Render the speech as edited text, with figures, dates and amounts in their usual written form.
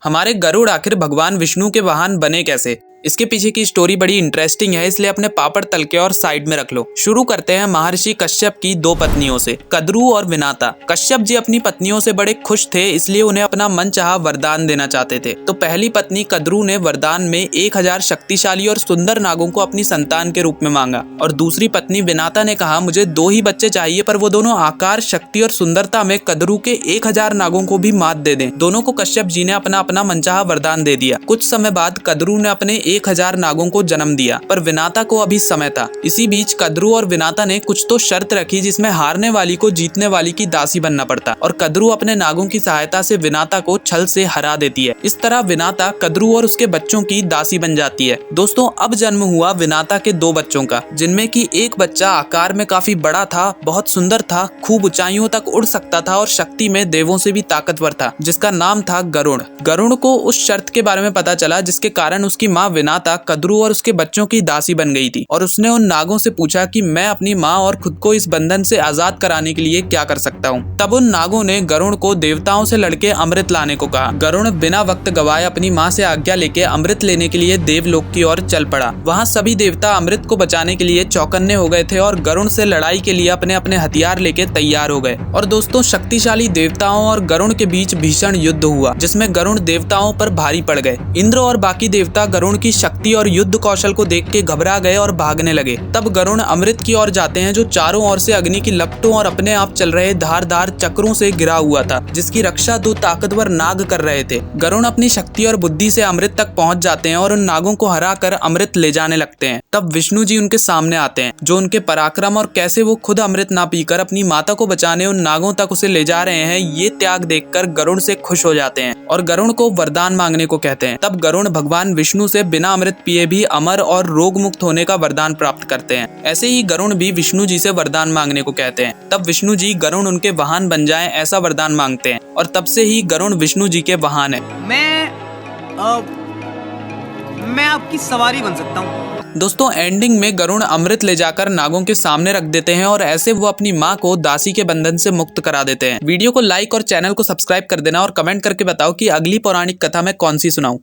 हमारे गरुड़ आखिर भगवान विष्णु के वाहन बने कैसे? इसके पीछे की स्टोरी बड़ी इंटरेस्टिंग है, इसलिए अपने पापड़ तल के और साइड में रख लो। शुरू करते हैं महर्षि कश्यप की दो पत्नियों से, कद्रू और विनाता। कश्यप जी अपनी पत्नियों से बड़े खुश थे, इसलिए उन्हें अपना मनचाहा वरदान देना चाहते थे। तो पहली पत्नी कद्रू ने वरदान में 1000 शक्तिशाली और सुंदर नागों को अपनी संतान के रूप में मांगा, और दूसरी पत्नी विनाता ने कहा मुझे 2 ही बच्चे चाहिए, पर वो दोनों आकार, शक्ति और सुंदरता में कद्रू के 1000 नागों को भी मात दे दें। दोनों को कश्यप जी ने अपना अपना मनचाहा वरदान दे दिया। कुछ समय बाद कद्रू ने अपने 1000 नागों को जन्म दिया, पर विनाता को अभी समय था। इसी बीच कद्रू और विनाता ने कुछ तो शर्त रखी, जिसमें हारने वाली को जीतने वाली की दासी बनना पड़ता, और कद्रू अपने नागों की सहायता से विनाता को छल से हरा देती है। इस तरह विनाता कद्रू और उसके बच्चों की दासी बन जाती है। दोस्तों, अब जन्म हुआ विनाता के 2 बच्चों का, जिनमें की एक बच्चा आकार में काफी बड़ा था, बहुत सुंदर था, खूब ऊंचाइयों तक उड़ सकता था और शक्ति में देवों से भी ताकतवर था, जिसका नाम था गरुड़। गरुड़ को उस शर्त के बारे में पता चला जिसके कारण उसकी माँ विनाता कद्रू और उसके बच्चों की दासी बन गई थी, और उसने उन नागों से पूछा कि मैं अपनी माँ और खुद को इस बंधन से आजाद कराने के लिए क्या कर सकता हूँ। तब उन नागों ने गरुड़ को देवताओं से लड़के अमृत लाने को कहा। गरुड़ बिना वक्त गवाए अपनी माँ से आज्ञा लेके अमृत लेने के लिए देवलोक की ओर चल पड़ा। वहाँ सभी देवता अमृत को बचाने के लिए चौकन्ने हो गए थे और गरुड़ से लड़ाई के लिए अपने अपने हथियार लेके तैयार हो गए। और दोस्तों, शक्तिशाली देवताओं और गरुड़ के बीच भीषण युद्ध हुआ, जिसमें गरुड़ देवताओं पर भारी पड़ गए। इंद्र और बाकी देवता गरुड़ की शक्ति और युद्ध कौशल को देख के घबरा गए और भागने लगे। तब गरुड़ अमृत की ओर जाते हैं, जो चारों ओर से अग्नि की लपटों और अपने आप चल रहे धारदार चक्रों से घिरा हुआ था, जिसकी रक्षा 2 ताकतवर नाग कर रहे थे। गरुड़ अपनी शक्ति और बुद्धि से अमृत तक पहुंच जाते हैं और उन नागों को हरा कर अमृत ले जाने लगते हैं। तब विष्णु जी उनके सामने आते हैं, जो उनके पराक्रम और कैसे वो खुद अमृत ना पीकर अपनी माता को बचाने उन नागों तक उसे ले जा रहे हैं, ये त्याग देखकर गरुड़ से खुश हो जाते हैं और गरुड़ को वरदान मांगने को कहते हैं। तब गरुड़ भगवान विष्णु से बिना अमृत पिए भी अमर और रोग मुक्त होने का वरदान प्राप्त करते हैं। ऐसे ही गरुड़ भी विष्णु जी से वरदान मांगने को कहते हैं। तब विष्णु जी गरुड़ उनके वाहन बन जाएं, ऐसा वरदान मांगते हैं, और तब से ही गरुड़ विष्णु जी के वाहन है। मैं आपकी सवारी बन सकता हूँ। दोस्तों, एंडिंग में गरुड़ अमृत ले जाकर नागों के सामने रख देते हैं, और ऐसे वो अपनी माँ को दासी के बंधन से मुक्त करा देते हैं। वीडियो को लाइक और चैनल को सब्सक्राइब कर देना, और कमेंट करके बताओ कि अगली पौराणिक कथा मैं कौन सी सुनाऊं।